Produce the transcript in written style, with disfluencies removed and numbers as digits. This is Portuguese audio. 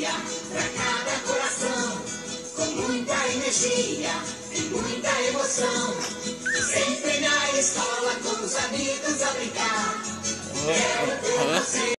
dia pra cada coração, com muita energia e muita emoção. Sempre na escola com os amigos a brincar. Quero ter você